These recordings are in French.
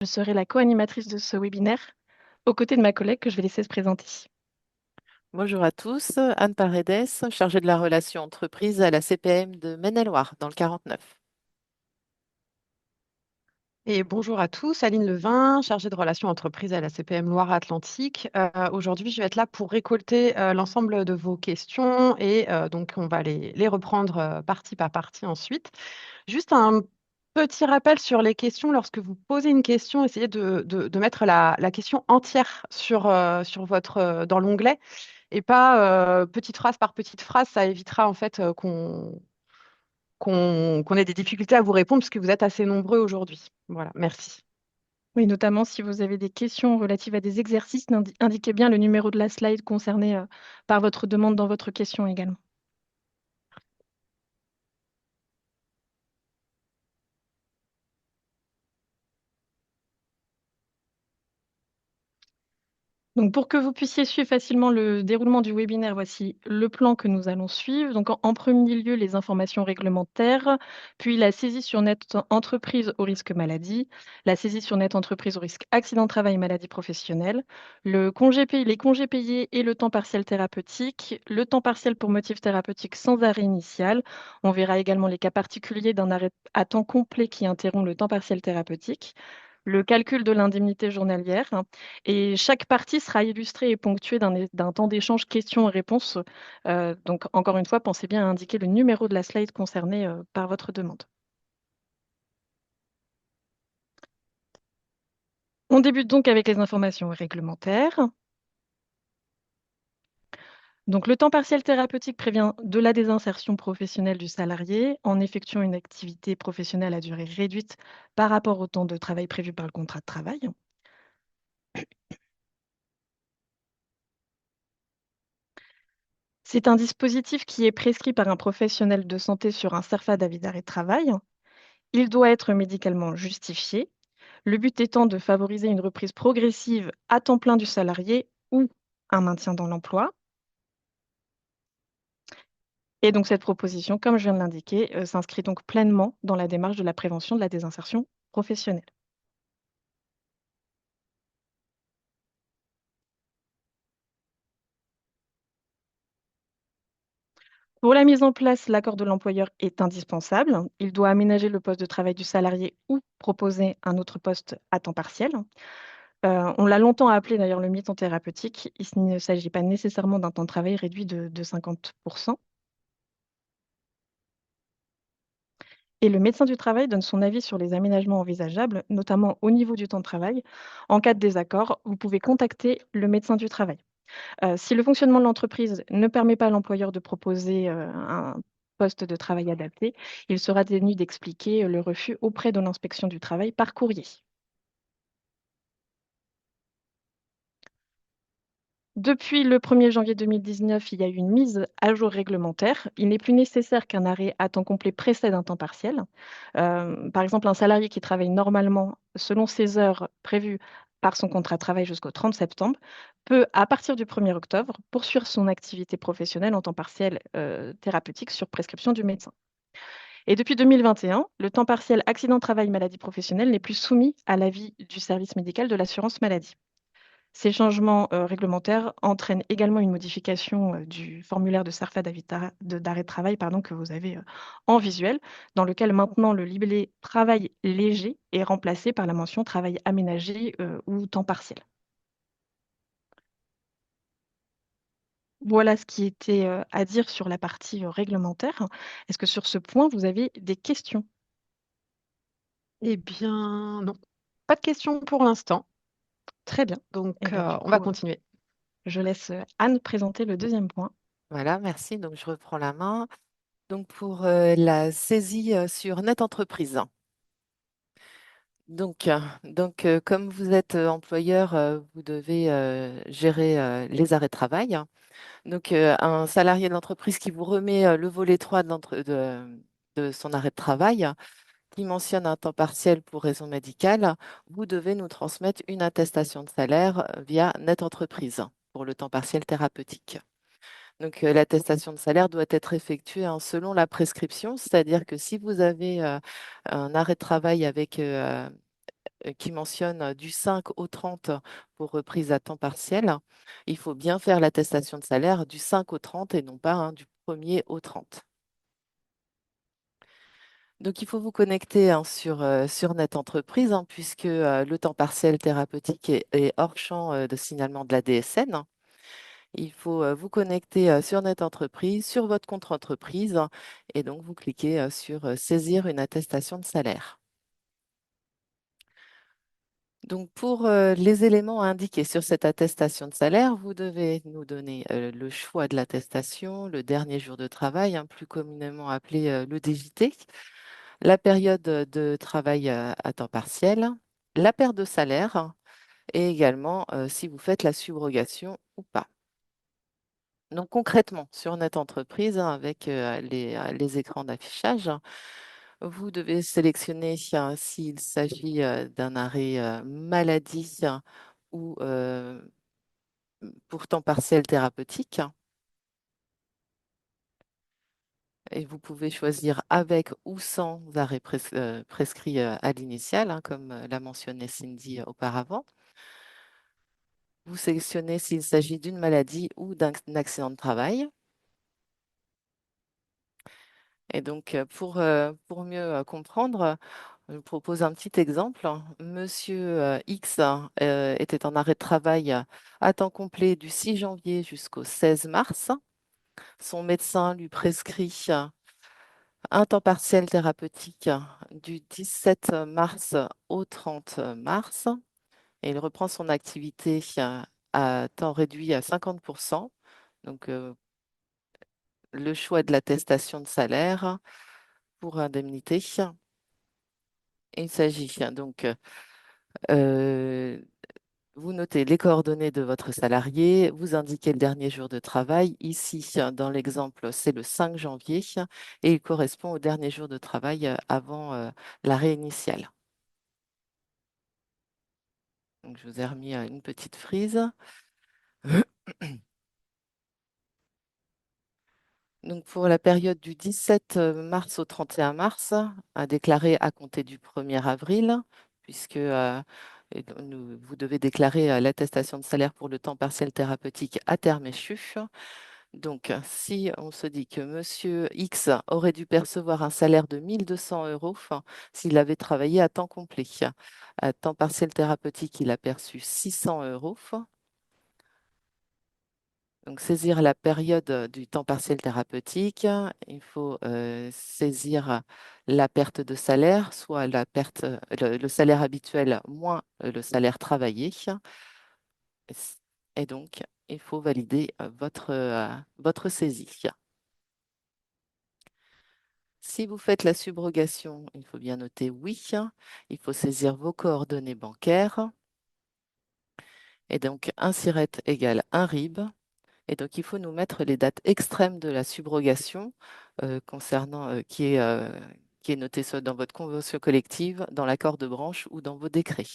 Je serai la co-animatrice de ce webinaire, aux côtés de ma collègue que je vais laisser se présenter. Bonjour à tous, Anne Paredes, chargée de la relation entreprise à la CPM de Maine-et-Loire, dans le 49. Et bonjour à tous, Aline Levin, chargée de relations entreprises à la CPM Loire-Atlantique. Aujourd'hui, je vais être là pour récolter l'ensemble de vos questions et donc on va les reprendre partie par partie ensuite. Juste un petit rappel sur les questions. Lorsque vous posez une question, essayez de mettre la question entière sur dans l'onglet et pas petite phrase par petite phrase. Ça évitera en fait qu'on ait des difficultés à vous répondre puisque vous êtes assez nombreux aujourd'hui. Voilà, merci. Oui, notamment si vous avez des questions relatives à des exercices, indiquez bien le numéro de la slide concernée par votre demande dans votre question également. Donc, pour que vous puissiez suivre facilement le déroulement du webinaire, voici le plan que nous allons suivre. Donc, en premier lieu, les informations réglementaires, puis la saisie sur net entreprise au risque maladie, la saisie sur net entreprise au risque accident de travail et maladie professionnelle, le congé payé, les congés payés et le temps partiel thérapeutique, le temps partiel pour motif thérapeutique sans arrêt initial. On verra également les cas particuliers d'un arrêt à temps complet qui interrompt le temps partiel thérapeutique, le calcul de l'indemnité journalière, hein, et chaque partie sera illustrée et ponctuée d'un temps d'échange questions-réponses. Donc, encore une fois, pensez bien à indiquer le numéro de la slide concernée par votre demande. On débute donc avec les informations réglementaires. Donc, le temps partiel thérapeutique prévient de la désinsertion professionnelle du salarié en effectuant une activité professionnelle à durée réduite par rapport au temps de travail prévu par le contrat de travail. C'est un dispositif qui est prescrit par un professionnel de santé sur un CERFA d'avis d'arrêt de travail. Il doit être médicalement justifié. Le but étant de favoriser une reprise progressive à temps plein du salarié ou un maintien dans l'emploi. Et donc cette proposition, comme je viens de l'indiquer, s'inscrit donc pleinement dans la démarche de la prévention de la désinsertion professionnelle. Pour la mise en place, l'accord de l'employeur est indispensable. Il doit aménager le poste de travail du salarié ou proposer un autre poste à temps partiel. On l'a longtemps appelé d'ailleurs le mi-temps thérapeutique. Il ne s'agit pas nécessairement d'un temps de travail réduit de 50%. Et le médecin du travail donne son avis sur les aménagements envisageables, notamment au niveau du temps de travail. En cas de désaccord, vous pouvez contacter le médecin du travail. Si le fonctionnement de l'entreprise ne permet pas à l'employeur de proposer un poste de travail adapté, il sera tenu d'expliquer le refus auprès de l'inspection du travail par courrier. Depuis le 1er janvier 2019, il y a eu une mise à jour réglementaire. Il n'est plus nécessaire qu'un arrêt à temps complet précède un temps partiel. Par exemple, un salarié qui travaille normalement selon ses heures prévues par son contrat de travail jusqu'au 30 septembre peut, à partir du 1er octobre, poursuivre son activité professionnelle en temps partiel thérapeutique sur prescription du médecin. Et depuis 2021, le temps partiel accident de travail maladie professionnelle n'est plus soumis à l'avis du service médical de l'assurance maladie. Ces changements réglementaires entraînent également une modification du formulaire de CERFA d'arrêt de travail que vous avez en visuel, dans lequel maintenant le libellé travail léger est remplacé par la mention travail aménagé ou temps partiel. Voilà ce qui était à dire sur la partie réglementaire. Est-ce que sur ce point, vous avez des questions? Eh bien, non, pas de questions pour l'instant. Très bien. Donc, Eh bien, du on va coup, continuer. je laisse Anne présenter le deuxième point. Voilà, merci. Donc, je reprends la main. Donc, pour la saisie sur Net Entreprise. Comme vous êtes employeur, vous devez gérer les arrêts de travail. Donc, un salarié de l'entreprise qui vous remet le volet 3 de son arrêt de travail, qui mentionne un temps partiel pour raison médicale, vous devez nous transmettre une attestation de salaire via Net Entreprise pour le temps partiel thérapeutique. Donc, l'attestation de salaire doit être effectuée selon la prescription, c'est-à-dire que si vous avez un arrêt de travail avec qui mentionne du 5 au 30 pour reprise à temps partiel, il faut bien faire l'attestation de salaire du 5 au 30 et non pas du 1er au 30. Donc, il faut vous connecter sur Net Entreprise, puisque le temps partiel thérapeutique est hors champ de signalement de la DSN. Il faut vous connecter sur Net Entreprise, sur votre compte entreprise, et donc vous cliquez sur Saisir une attestation de salaire. Donc, pour les éléments à indiquer sur cette attestation de salaire, vous devez nous donner le choix de l'attestation, le dernier jour de travail, plus communément appelé le DJT, la période de travail à temps partiel, la perte de salaire et également si vous faites la subrogation ou pas. Donc concrètement, sur Net Entreprise, avec les écrans d'affichage, vous devez sélectionner s'il s'agit d'un arrêt maladie ou pour temps partiel thérapeutique. Et vous pouvez choisir avec ou sans arrêt prescrit à l'initial, comme l'a mentionné Cindy auparavant. Vous sélectionnez s'il s'agit d'une maladie ou d'un accident de travail. Et donc, pour mieux comprendre, je vous propose un petit exemple. Monsieur X était en arrêt de travail à temps complet du 6 janvier jusqu'au 16 mars. Son médecin lui prescrit un temps partiel thérapeutique du 17 mars au 30 mars. Et il reprend son activité à temps réduit à 50%. Donc, le choix de l'attestation de salaire pour indemnité. Il s'agit donc, vous notez les coordonnées de votre salarié, vous indiquez le dernier jour de travail. Ici, dans l'exemple, c'est le 5 janvier et il correspond au dernier jour de travail avant l'arrêt initial. Donc, je vous ai remis une petite frise. Donc, pour la période du 17 mars au 31 mars, à déclarer à compter du 1er avril, puisque vous devez déclarer l'attestation de salaire pour le temps partiel thérapeutique à terme échu. Donc, si on se dit que Monsieur X aurait dû percevoir un salaire de 1 200 euros s'il avait travaillé à temps complet, à temps partiel thérapeutique, il a perçu 600 euros. Donc, saisir la période du temps partiel thérapeutique, il faut saisir la perte de salaire, soit la perte, le salaire habituel moins le salaire travaillé. Et donc, il faut valider votre saisie. Si vous faites la subrogation, il faut bien noter oui. Il faut saisir vos coordonnées bancaires. Et donc, un SIRET égale un RIB. Et donc, il faut nous mettre les dates extrêmes de la subrogation qui est noté soit dans votre convention collective, dans l'accord de branche ou dans vos décrets.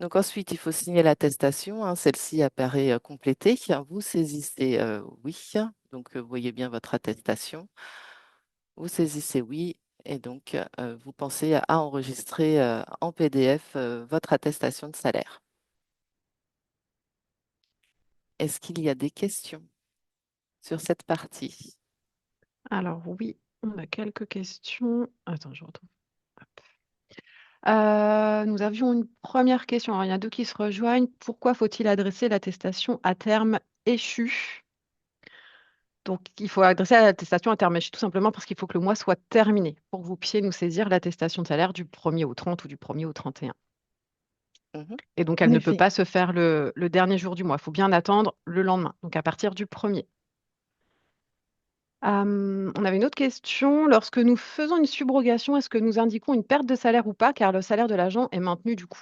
Donc ensuite, il faut signer l'attestation. Celle-ci apparaît complétée. Vous saisissez oui. Donc, vous voyez bien votre attestation. Vous saisissez oui. Et donc, vous pensez à enregistrer en PDF votre attestation de salaire. Est-ce qu'il y a des questions sur cette partie? Alors oui, on a quelques questions. Attends, je retrouve. Hop. Nous avions une première question. Alors, il y en a deux qui se rejoignent. Pourquoi faut-il adresser l'attestation à terme échu? Donc, il faut adresser l'attestation à terme échu tout simplement parce qu'il faut que le mois soit terminé pour que vous puissiez nous saisir l'attestation de salaire du 1er au 30 ou du 1er au 31. Mhm. Et donc, En elle ne peut effet. pas se faire le dernier jour du mois. Il faut bien attendre le lendemain, donc à partir du 1er. On avait une autre question. Lorsque nous faisons une subrogation, est-ce que nous indiquons une perte de salaire ou pas, car le salaire de l'agent est maintenu du coup?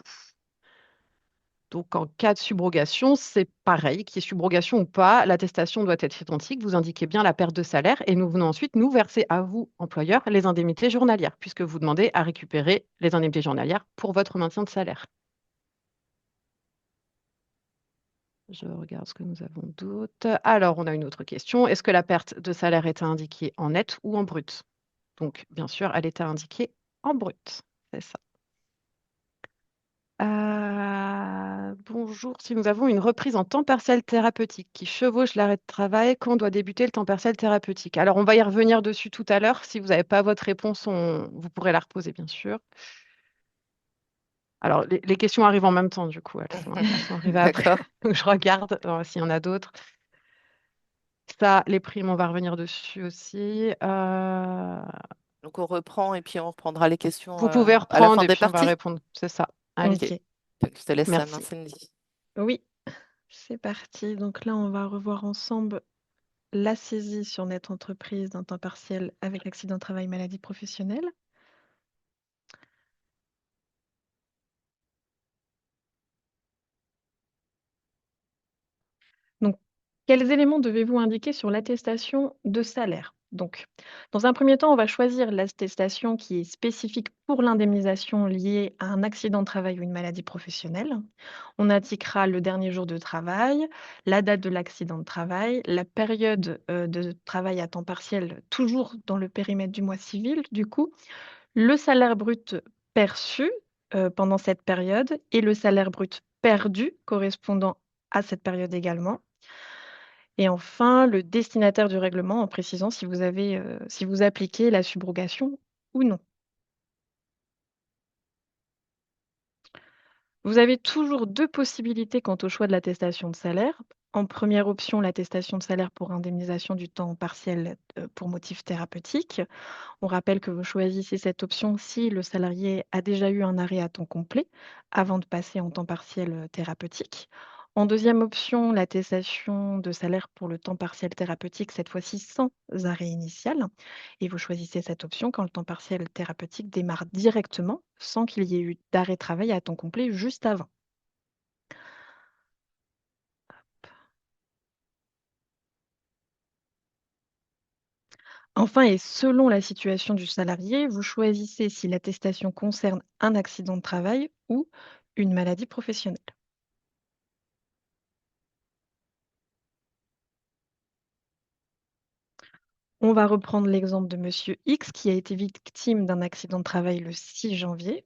Donc, en cas de subrogation, c'est pareil, qu'il y ait subrogation ou pas, l'attestation doit être identique. Vous indiquez bien la perte de salaire et nous venons ensuite nous verser à vous, employeur, les indemnités journalières, puisque vous demandez à récupérer les indemnités journalières pour votre maintien de salaire. Je regarde ce que nous avons d'autre. Alors, on a une autre question. Est-ce que la perte de salaire est indiquée en net ou en brut? Donc, bien sûr, elle est indiquée en brut. C'est ça. Bonjour, si nous avons une reprise en temps partiel thérapeutique qui chevauche l'arrêt de travail, quand doit débuter le temps partiel thérapeutique? Alors, on va y revenir dessus tout à l'heure. Si vous n'avez pas votre réponse, vous pourrez la reposer, bien sûr. Alors, les questions arrivent en même temps, du coup. Elles sont arrivées après. D'accord. Donc, je regarde s'il y en a d'autres. Ça, les primes, on va revenir dessus aussi. Donc on reprend et puis on reprendra les questions Vous pouvez à la reprendre fin et des puis on va parties. répondre. C'est ça. Allez, Ok. Ok, Je te laisse la main, merci. Cindy. oui, c'est parti. Donc là, on va revoir ensemble la saisie sur notre entreprise d'un temps partiel avec accident de travail, maladie professionnelle. Donc, quels éléments devez-vous indiquer sur l'attestation de salaire? Donc, dans un premier temps, on va choisir l'attestation qui est spécifique pour l'indemnisation liée à un accident de travail ou une maladie professionnelle. On indiquera le dernier jour de travail, la date de l'accident de travail, la période de travail à temps partiel, toujours dans le périmètre du mois civil, du coup, le salaire brut perçu pendant cette période et le salaire brut perdu correspondant à cette période également. Et enfin, le destinataire du règlement en précisant si vous appliquez la subrogation ou non. Vous avez toujours 2 possibilités quant au choix de l'attestation de salaire. En première option, l'attestation de salaire pour indemnisation du temps partiel, pour motif thérapeutique. On rappelle que vous choisissez cette option si le salarié a déjà eu un arrêt à temps complet avant de passer en temps partiel thérapeutique. En deuxième option, l'attestation de salaire pour le temps partiel thérapeutique, cette fois-ci sans arrêt initial. Et vous choisissez cette option quand le temps partiel thérapeutique démarre directement sans qu'il y ait eu d'arrêt de travail à temps complet juste avant. Enfin, et selon la situation du salarié, vous choisissez si l'attestation concerne un accident de travail ou une maladie professionnelle. On va reprendre l'exemple de Monsieur X qui a été victime d'un accident de travail le 6 janvier.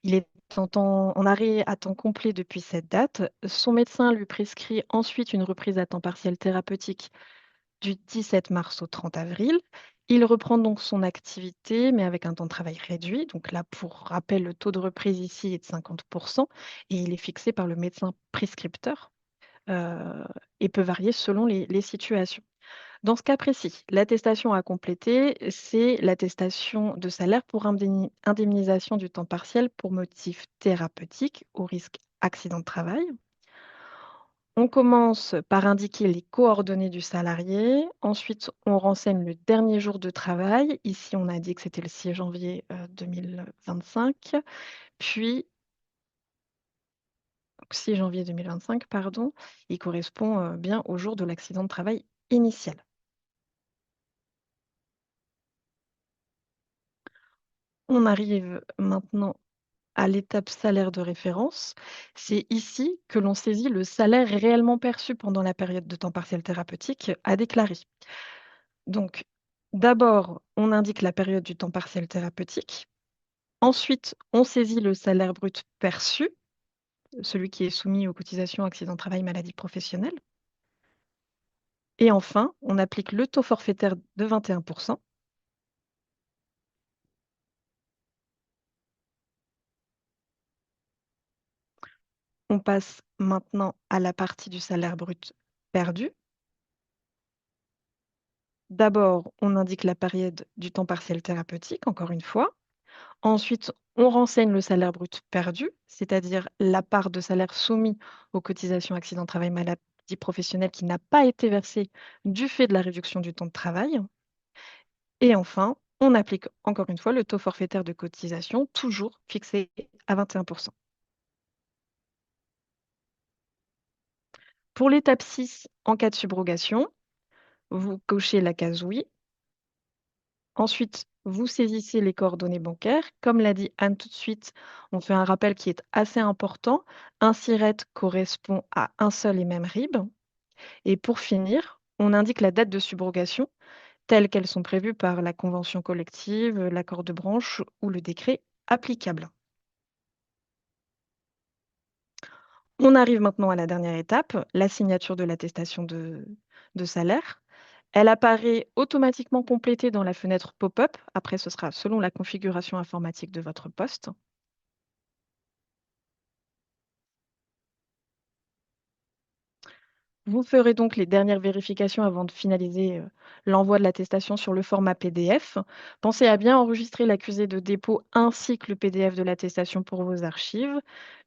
Il est en arrêt à temps complet depuis cette date. Son médecin lui prescrit ensuite une reprise à temps partiel thérapeutique du 17 mars au 30 avril. Il reprend donc son activité, mais avec un temps de travail réduit. Donc là, pour rappel, le taux de reprise ici est de 50% et il est fixé par le médecin prescripteur euh, et peut varier selon les situations. Dans ce cas précis, l'attestation à compléter, c'est l'attestation de salaire pour indemnisation du temps partiel pour motif thérapeutique au risque accident de travail. On commence par indiquer les coordonnées du salarié. Ensuite, on renseigne le dernier jour de travail. Ici, on a dit que c'était le 6 janvier 2025. Puis, 6 janvier 2025, pardon, il correspond bien au jour de l'accident de travail initial. On arrive maintenant à l'étape salaire de référence. C'est ici que l'on saisit le salaire réellement perçu pendant la période de temps partiel thérapeutique à déclarer. Donc, d'abord, on indique la période du temps partiel thérapeutique. Ensuite, on saisit le salaire brut perçu, celui qui est soumis aux cotisations accident de travail, maladie professionnelle. Et enfin, on applique le taux forfaitaire de 21%. On passe maintenant à la partie du salaire brut perdu. D'abord, on indique la période du temps partiel thérapeutique, encore une fois. Ensuite, on renseigne le salaire brut perdu, c'est-à-dire la part de salaire soumis aux cotisations accident de travail maladie professionnelle qui n'a pas été versée du fait de la réduction du temps de travail. Et enfin, on applique encore une fois le taux forfaitaire de cotisation, toujours fixé à 21%. Pour l'étape 6, en cas de subrogation, vous cochez la case oui. Ensuite, vous saisissez les coordonnées bancaires. Comme l'a dit Anne tout de suite, on fait un rappel qui est assez important. Un SIRET correspond à un seul et même RIB. Et pour finir, on indique la date de subrogation telles qu'elles sont prévues par la convention collective, l'accord de branche ou le décret applicable. On arrive maintenant à la dernière étape, la signature de l'attestation de salaire. Elle apparaît automatiquement complétée dans la fenêtre pop-up. Après, ce sera selon la configuration informatique de votre poste. Vous ferez donc les dernières vérifications avant de finaliser l'envoi de l'attestation sur le format PDF. Pensez à bien enregistrer l'accusé de dépôt ainsi que le PDF de l'attestation pour vos archives.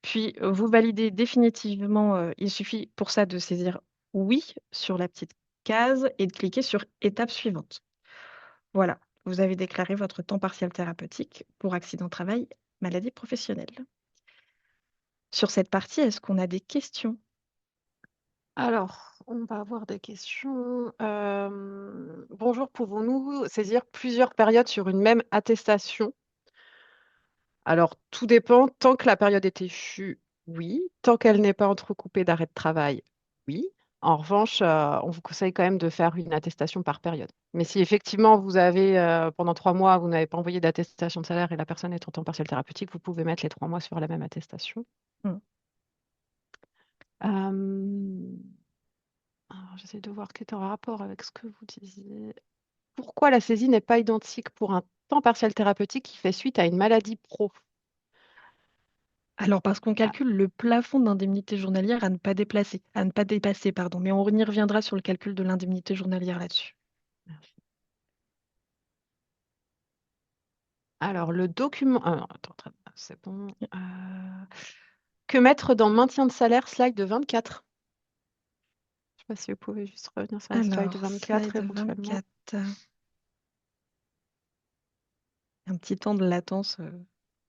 Puis, vous validez définitivement, il suffit pour ça de saisir «Oui» sur la petite case et de cliquer sur «Étape suivante». Voilà, vous avez déclaré votre temps partiel thérapeutique pour accident de travail, maladie professionnelle. Sur cette partie, est-ce qu'on a des questions? Alors, on va avoir des questions. Bonjour, pouvons-nous saisir plusieurs périodes sur une même attestation? Alors, tout dépend. Tant que la période est échue, oui. Tant qu'elle n'est pas entrecoupée d'arrêt de travail, oui. En revanche, on vous conseille quand même de faire une attestation par période. Mais si effectivement vous avez, pendant 3 mois, vous n'avez pas envoyé d'attestation de salaire et la personne est en temps partiel thérapeutique, vous pouvez mettre les 3 mois sur la même attestation. Mmh. Euh, alors, j'essaie de voir ce qui est en rapport avec ce que vous disiez. Pourquoi la saisie n'est pas identique pour un temps partiel thérapeutique qui fait suite à une maladie pro? Alors parce qu'on Ah, calcule le plafond d'indemnité journalière à ne pas dépasser, pardon, mais on y reviendra sur le calcul de l'indemnité journalière là-dessus. merci. Alors, le document. Attends, c'est bon. Que mettre dans maintien de salaire, slide 24? Je ne sais pas si vous pouvez juste revenir sur la slide Alors, 24 slide éventuellement. 24. Un petit temps de latence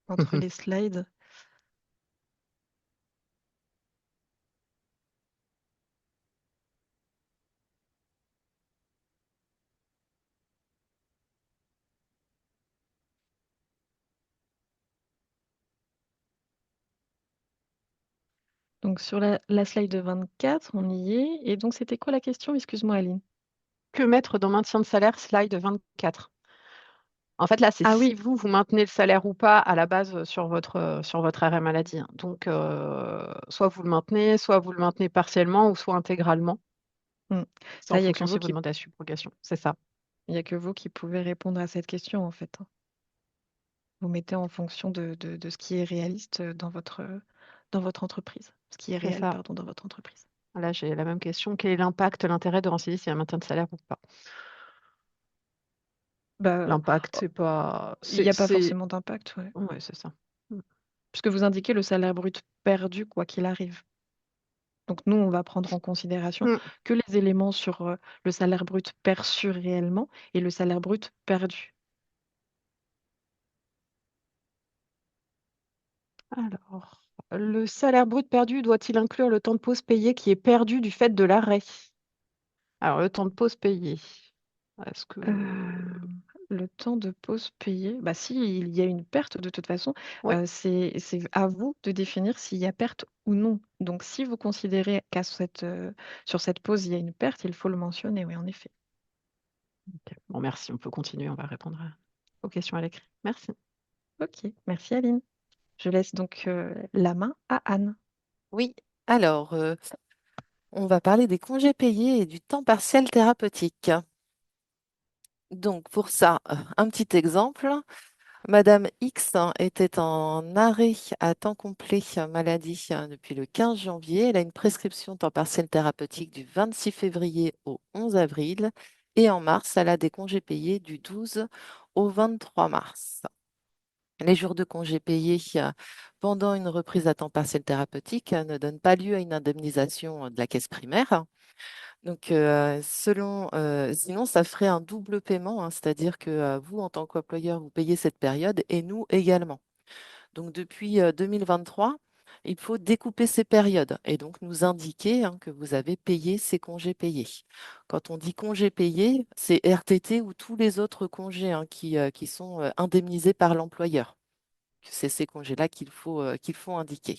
entre les slides. Donc sur la slide 24, on y est. Et donc c'était quoi la question? Excuse-moi, Aline. Que mettre dans maintien de salaire, slide 24? En fait, là, c'est Ah si oui, vous maintenez le salaire ou pas à la base sur votre arrêt maladie, hein. Donc, soit vous le maintenez partiellement ou soit intégralement. mm. C'est Ça, en fonction si vous demandez la subrogation. C'est ça. il y a que vous qui pouvez répondre à cette question en fait, hein. Vous mettez en fonction de ce qui est réaliste dans votre entreprise. Ce qui est C'est réel, ça. pardon, dans votre entreprise. Là, j'ai la même question. Quel est l'impact, l'intérêt de renseigner s'il y a un maintien de salaire ou pas? Bah, L'impact, oh, c'est pas. il n'y a pas forcément d'impact, ouais. Ouais, c'est ça. Mm. Puisque vous indiquez le salaire brut perdu, quoi qu'il arrive. Donc nous, on va prendre en considération Mm. que les éléments sur le salaire brut perçu réellement et le salaire brut perdu. Alors, le salaire brut perdu doit-il inclure le temps de pause payé qui est perdu du fait de l'arrêt? Alors, le temps de pause payé. Est-ce que. Le temps de pause payé, bah si il y a une perte de toute façon, Oui, c'est à vous de définir s'il y a perte ou non. Donc si vous considérez sur cette pause, il y a une perte, il faut le mentionner, oui, en effet. ok. Bon, merci. On peut continuer. On va répondre aux questions à l'écrit. Merci. Ok, merci Aline. Je laisse donc la main à Anne. Oui, alors, on va parler des congés payés et du temps partiel thérapeutique. Donc, pour ça, un petit exemple. Madame X était en arrêt à temps complet maladie depuis le 15 janvier. Elle a une prescription temps partiel thérapeutique du 26 février au 11 avril. Et en mars, elle a des congés payés du 12 au 23 mars. Les jours de congés payés pendant une reprise à temps partiel thérapeutique ne donnent pas lieu à une indemnisation de la caisse primaire. Donc, sinon, ça ferait un double paiement, hein, c'est-à-dire que vous, en tant qu'employeur, vous payez cette période et nous également. Donc, depuis 2023, il faut découper ces périodes et donc nous indiquer, hein, que vous avez payé ces congés payés. Quand on dit congés payés, c'est RTT ou tous les autres congés, hein, qui sont indemnisés par l'employeur. C'est ces congés-là qu'il faut indiquer.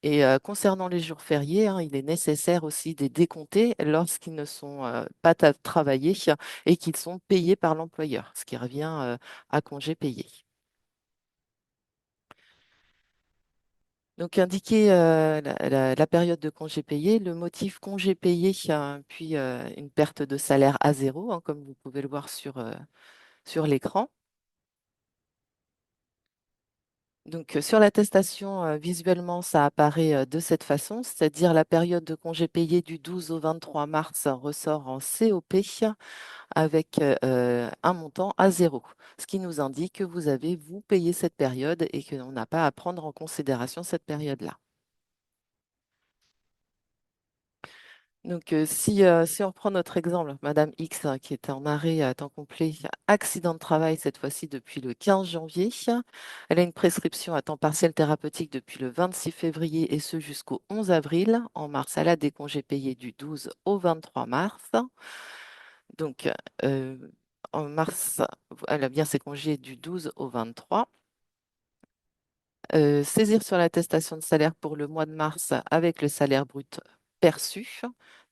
Et concernant les jours fériés, hein, il est nécessaire aussi de les décompter lorsqu'ils ne sont pas travaillés et qu'ils sont payés par l'employeur, ce qui revient à congé payé. Donc, indiquer la période de congé payé, le motif congé payé, puis une perte de salaire à zéro, hein, comme vous pouvez le voir sur l'écran. Donc, sur l'attestation, visuellement, ça apparaît de cette façon, c'est-à-dire la période de congé payé du 12 au 23 mars ressort en COP avec un montant à zéro, ce qui nous indique que vous avez, vous, payé cette période et qu'on n'a pas à prendre en considération cette période-là. Donc, si on reprend notre exemple, Madame X, hein, qui était en arrêt à temps complet, accident de travail cette fois-ci depuis le 15 janvier. Elle a une prescription à temps partiel thérapeutique depuis le 26 février et ce jusqu'au 11 avril. En mars, elle a des congés payés du 12 au 23 mars. Donc, euh, en mars, elle a bien ses congés du 12 au 23. Saisir sur l'attestation de salaire pour le mois de mars avec le salaire brut perçu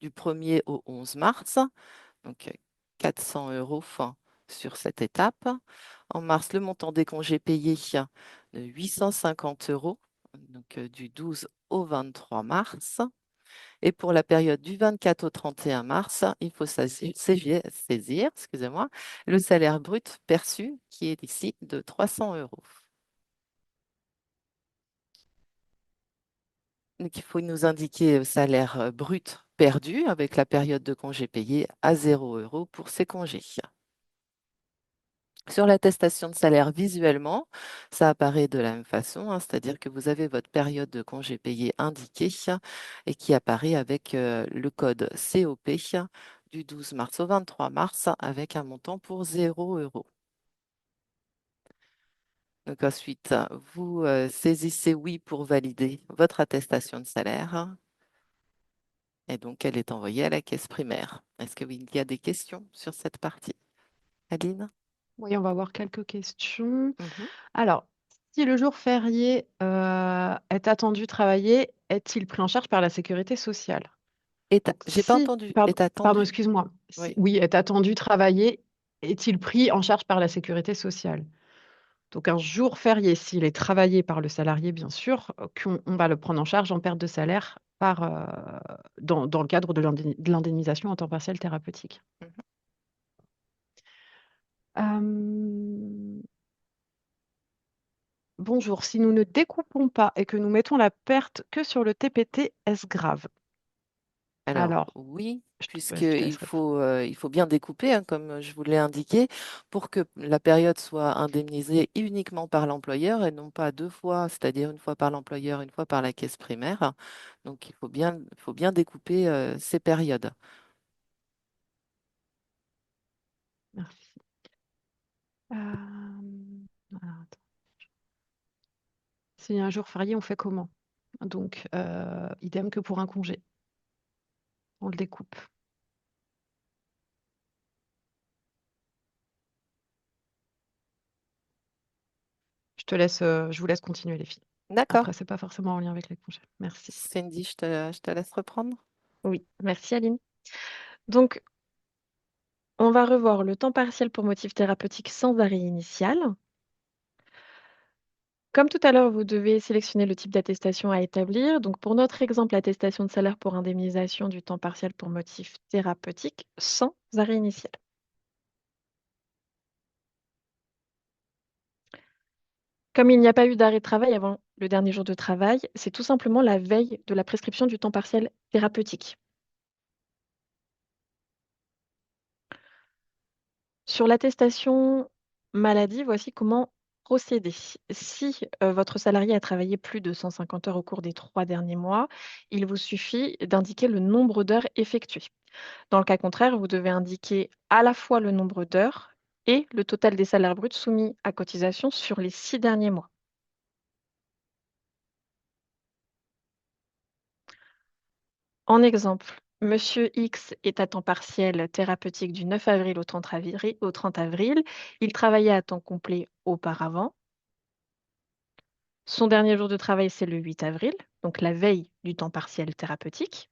du 1er au 11 mars, donc 400 € sur cette étape. En mars, le montant des congés payés de 850 €, donc du 12 au 23 mars. Et pour la période du 24 au 31 mars, il faut saisir, excusez-moi, le salaire brut perçu qui est ici de 300 €. Donc, il faut nous indiquer le salaire brut perdu avec la période de congé payé à 0 € pour ces congés. Sur l'attestation de salaire visuellement, ça apparaît de la même façon, hein, c'est-à-dire que vous avez votre période de congé payé indiquée et qui apparaît avec le code COP du 12 mars au 23 mars avec un montant pour 0 €. Donc ensuite, vous saisissez oui pour valider votre attestation de salaire. Et donc, elle est envoyée à la caisse primaire. Est-ce qu'il y a des questions sur cette partie? Aline? Oui, on va voir quelques questions. Mhm. Alors, si le jour férié est attendu travailler, est-il pris en charge par la sécurité sociale? Donc, J'ai pas si, entendu. pardon, Est pardon, attendu? excuse-moi. Oui. Oui, est attendu travailler, est-il pris en charge par la sécurité sociale? Donc, un jour férié, s'il est travaillé par le salarié, bien sûr, on va le prendre en charge en perte de salaire dans le cadre de l'indemnisation en temps partiel thérapeutique. Mhm. Euh, Bonjour, si nous ne découpons pas et que nous mettons la perte que sur le TPT, est-ce grave? Alors, Alors, oui, ouais, je te puisqu'il laisse répondre. il faut bien découper, hein, comme je vous l'ai indiqué, pour que la période soit indemnisée uniquement par l'employeur et non pas deux fois, c'est-à-dire une fois par l'employeur, une fois par la caisse primaire. Donc, il faut bien découper ces périodes. Merci. Alors, attends. Si un jour férié, on fait comment? Donc, idem que pour un congé. On le découpe. Je vous laisse continuer, les filles. D'accord. Après, c'est pas forcément en lien avec les congés. Merci. Cindy, je te laisse reprendre. Oui, merci Aline. Donc, on va revoir le temps partiel pour motif thérapeutique sans arrêt initial. Comme tout à l'heure, vous devez sélectionner le type d'attestation à établir. Donc, pour notre exemple, l'attestation de salaire pour indemnisation du temps partiel pour motif thérapeutique sans arrêt initial. Comme il n'y a pas eu d'arrêt de travail avant le dernier jour de travail, c'est tout simplement la veille de la prescription du temps partiel thérapeutique. Sur l'attestation maladie, voici comment procéder. Si votre salarié a travaillé plus de 150 heures au cours des 3 derniers mois, il vous suffit d'indiquer le nombre d'heures effectuées. Dans le cas contraire, vous devez indiquer à la fois le nombre d'heures et le total des salaires bruts soumis à cotisation sur les 6 derniers mois. En exemple, Monsieur X est à temps partiel thérapeutique du 9 avril au 30 avril. Il travaillait à temps complet auparavant. Son dernier jour de travail, c'est le 8 avril, donc la veille du temps partiel thérapeutique.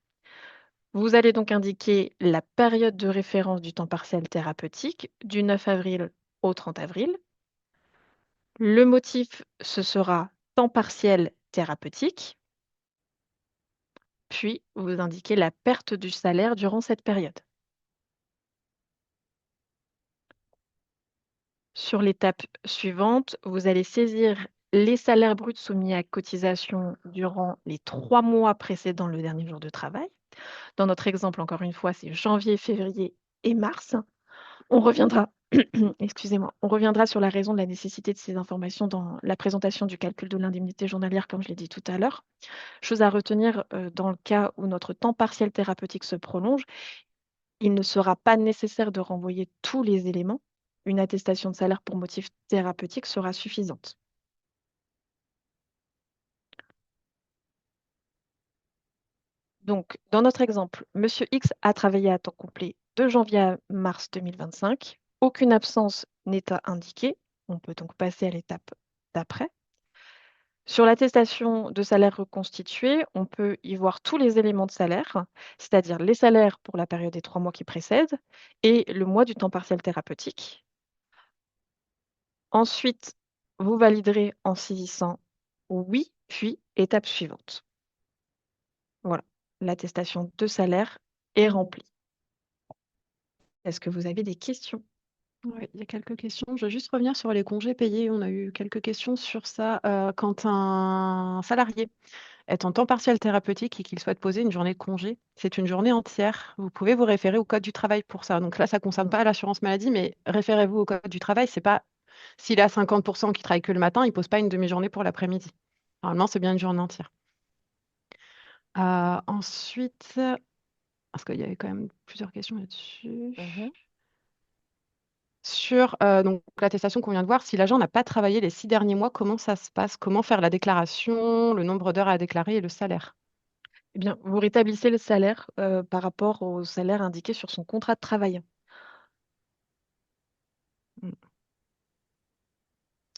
Vous allez donc indiquer la période de référence du temps partiel thérapeutique du 9 avril au 30 avril. Le motif, ce sera temps partiel thérapeutique, puis vous indiquez la perte du salaire durant cette période. Sur l'étape suivante, vous allez saisir les salaires bruts soumis à cotisation durant les 3 mois précédant le dernier jour de travail. Dans notre exemple, encore une fois, c'est janvier, février et mars. On reviendra, excusez-moi, on reviendra sur la raison de la nécessité de ces informations dans la présentation du calcul de l'indemnité journalière, comme je l'ai dit tout à l'heure. Chose à retenir, dans le cas où notre temps partiel thérapeutique se prolonge, il ne sera pas nécessaire de renvoyer tous les éléments. Une attestation de salaire pour motif thérapeutique sera suffisante. Donc, dans notre exemple, Monsieur X a travaillé à temps complet de janvier à mars 2025. Aucune absence n'est à indiquer. On peut donc passer à l'étape d'après. Sur l'attestation de salaire reconstituée, on peut y voir tous les éléments de salaire, c'est-à-dire les salaires pour la période des 3 mois qui précèdent et le mois du temps partiel thérapeutique. Ensuite, vous validerez en saisissant oui, puis étape suivante. Voilà, l'attestation de salaire est remplie. Est-ce que vous avez des questions? Oui, il y a quelques questions. Je veux juste revenir sur les congés payés. On a eu quelques questions sur ça. Quand un salarié est en temps partiel thérapeutique et qu'il souhaite poser une journée de congé, c'est une journée entière. Vous pouvez vous référer au code du travail pour ça. Donc là, ça ne concerne pas l'assurance maladie, mais référez-vous au code du travail. C'est pas s'il est à 50% qui travaille que le matin, il ne pose pas une demi-journée pour l'après-midi. Normalement, c'est bien une journée entière. Ensuite, parce qu'il y avait quand même plusieurs questions là-dessus. Mhm. Sur donc l'attestation qu'on vient de voir, si l'agent n'a pas travaillé les 6 derniers mois, comment ça se passe? Comment faire la déclaration, le nombre d'heures à déclarer et le salaire? Eh bien, vous rétablissez le salaire par rapport au salaire indiqué sur son contrat de travail. Mm.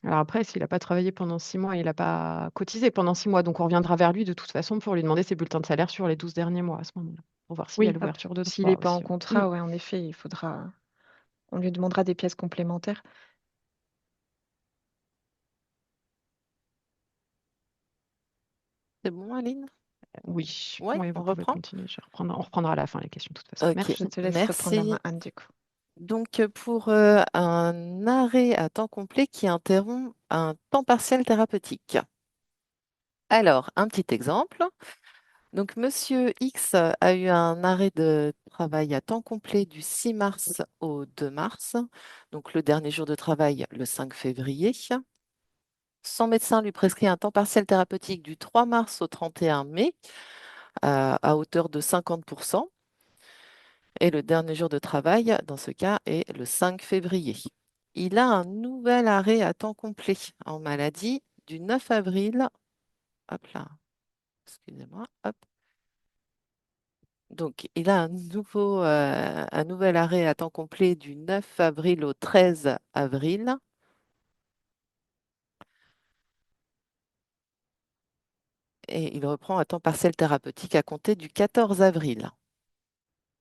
Alors après, s'il n'a pas travaillé pendant 6 mois, il n'a pas cotisé pendant 6 mois, donc on reviendra vers lui de toute façon pour lui demander ses bulletins de salaire sur les 12 derniers mois à ce moment-là, pour voir s'il y a Oui, l'ouverture de s'il n'est droit pas en aussi. Ouais. contrat, ouais, en effet, il faudra, on lui demandera des pièces complémentaires. C'est bon, Aline? Oui, Oui, oui, vous on pouvez reprend. continuer. On reprendra à la fin les questions de toute façon. Ok, Je Merci. te laisse reprendre la main, merci. Anne, du coup. Donc, pour un arrêt à temps complet qui interrompt un temps partiel thérapeutique. Alors, un petit exemple. Donc, Monsieur X a eu un arrêt de travail à temps complet du 6 mars au 2 mars. Donc, le dernier jour de travail, le 5 février. Son médecin lui prescrit un temps partiel thérapeutique du 3 mars au 31 mai à hauteur de 50%. Et le dernier jour de travail, dans ce cas, est le 5 février. Il a un nouvel arrêt à temps complet en maladie du 9 avril. Hop là, excusez-moi. Hop. Donc, il a un nouvel arrêt à temps complet du 9 avril au 13 avril. Et il reprend un temps partiel thérapeutique à compter du 14 avril.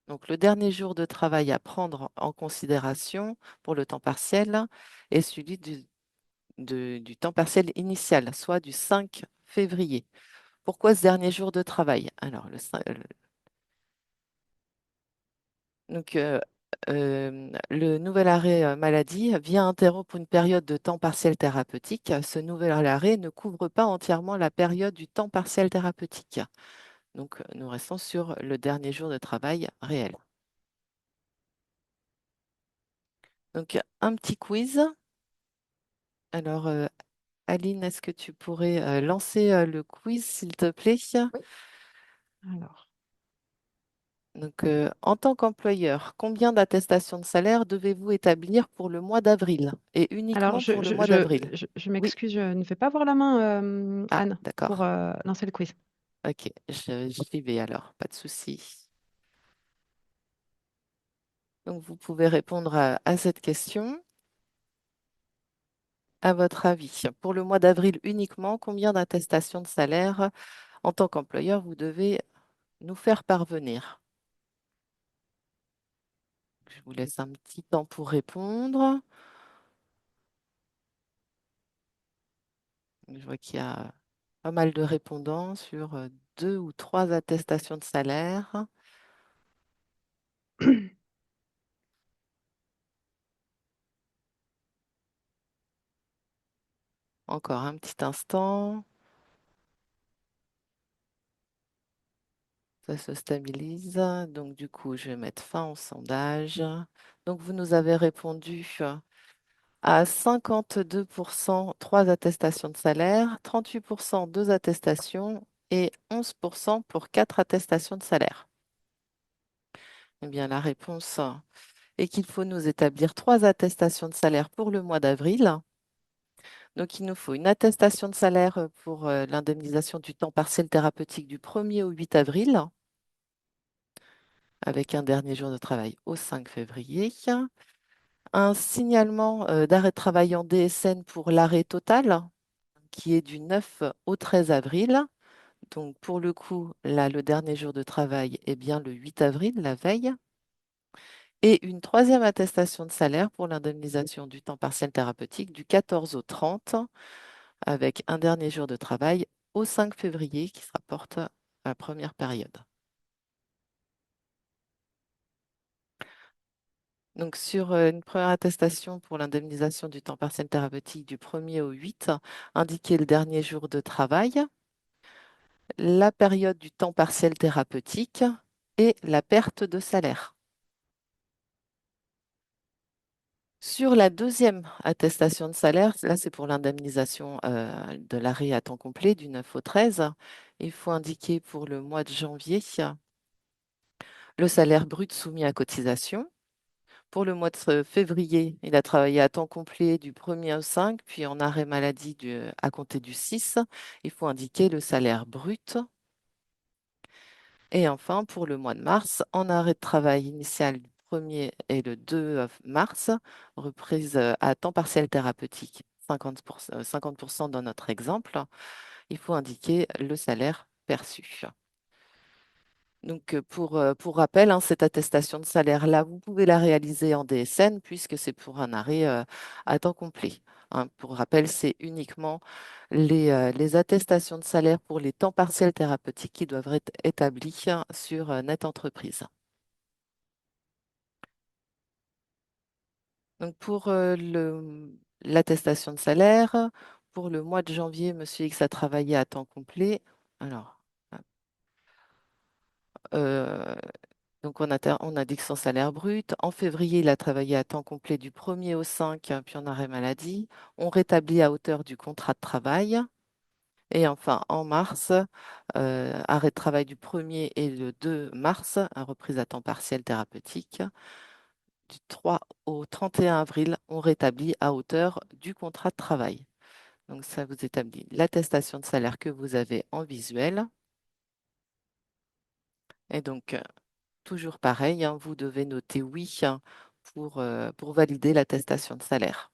Donc, le dernier jour de travail à prendre en considération pour le temps partiel est celui du temps partiel initial, soit du 5 février. Pourquoi ce dernier jour de travail? Alors, le nouvel arrêt maladie vient interrompre une période de temps partiel thérapeutique. Ce nouvel arrêt ne couvre pas entièrement la période du temps partiel thérapeutique. Donc, nous restons sur le dernier jour de travail réel. Donc, un petit quiz. Alors, Aline, est-ce que tu pourrais lancer le quiz, s'il te plaît? Oui. Alors, Donc, en tant qu'employeur, combien d'attestations de salaire devez-vous établir pour le mois d'avril et alors, uniquement pour le mois d'avril? je Oui. m'excuse, je ne vais pas voir la main, Ah, Anne, pour d'accord. lancer le quiz. Ok, j'y vais alors, pas de souci. Donc, vous pouvez répondre à cette question. À votre avis, pour le mois d'avril uniquement, combien d'attestations de salaire en tant qu'employeur vous devez nous faire parvenir? Je vous laisse un petit temps pour répondre. Je vois qu'il y a pas mal de répondants sur 2 ou 3 attestations de salaire. Encore un petit instant. Ça se stabilise. Donc, du coup, je vais mettre fin au sondage. Donc, vous nous avez répondu à 52%, 3 attestations de salaire, 38%, 2 attestations et 11% pour 4 attestations de salaire. Eh bien, la réponse est qu'il faut nous établir 3 attestations de salaire pour le mois d'avril. Donc, il nous faut une attestation de salaire pour l'indemnisation du temps partiel thérapeutique du 1er au 8 avril, avec un dernier jour de travail au 5 février. Un signalement d'arrêt de travail en DSN pour l'arrêt total, qui est du 9 au 13 avril. Donc, pour le coup, là, le dernier jour de travail est bien le 8 avril, la veille. Et une troisième attestation de salaire pour l'indemnisation du temps partiel thérapeutique du 14 au 30, avec un dernier jour de travail au 5 février qui se rapporte à la première période. Donc, sur une première attestation pour l'indemnisation du temps partiel thérapeutique du 1er au 8, indiquez le dernier jour de travail, la période du temps partiel thérapeutique et la perte de salaire. Sur la deuxième attestation de salaire, là c'est pour l'indemnisation de l'arrêt à temps complet du 9 au 13, il faut indiquer pour le mois de janvier le salaire brut soumis à cotisation. Pour le mois de février, il a travaillé à temps complet du 1er au 5, puis en arrêt maladie à compter du 6, il faut indiquer le salaire brut. Et enfin, pour le mois de mars, en arrêt de travail initial du 1er et le 2 mars, reprise à temps partiel thérapeutique, 50% dans notre exemple, il faut indiquer le salaire perçu. Donc, pour rappel, hein, cette attestation de salaire-là, vous pouvez la réaliser en DSN puisque c'est pour un arrêt à temps complet. Hein. Pour rappel, c'est uniquement les attestations de salaire pour les temps partiels thérapeutiques qui doivent être établies sur Net Entreprise. Donc, pour l'attestation de salaire, pour le mois de janvier, Monsieur X a travaillé à temps complet. Alors, euh, donc, on a dit que son salaire brut. En février, il a travaillé à temps complet du 1er au 5, puis en arrêt maladie. On rétablit à hauteur du contrat de travail. Et enfin, en mars, arrêt de travail du 1er et le 2 mars, reprise à temps partiel thérapeutique. Du 3 au 31 avril, on rétablit à hauteur du contrat de travail. Donc, ça vous établit l'attestation de salaire que vous avez en visuel. Et donc, toujours pareil, hein, vous devez noter oui hein, pour valider l'attestation de salaire.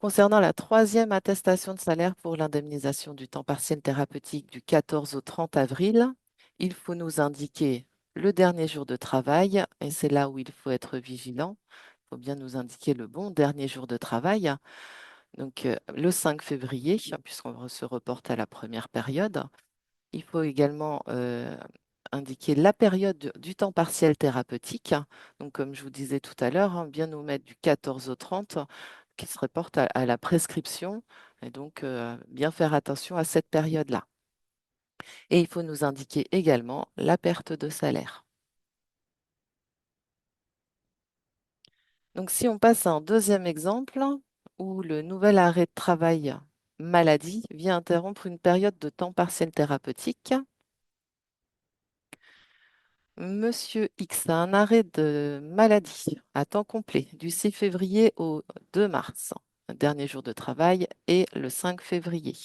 Concernant la troisième attestation de salaire pour l'indemnisation du temps partiel thérapeutique du 14 au 30 avril, il faut nous indiquer le dernier jour de travail, et c'est là où il faut être vigilant. Il faut bien nous indiquer le bon dernier jour de travail. Donc, le 5 février, puisqu'on se reporte à la première période. Il faut également indiquer la période du temps partiel thérapeutique. Donc, comme je vous disais tout à l'heure, hein, bien nous mettre du 14 au 30 qui se reporte à la prescription. Et donc, bien faire attention à cette période-là. Et il faut nous indiquer également la perte de salaire. Donc, si on passe à un deuxième exemple, où le nouvel arrêt de travail maladie vient interrompre une période de temps partiel thérapeutique, Monsieur X a un arrêt de maladie à temps complet du 6 février au 2 mars, dernier jour de travail, et le 5 février.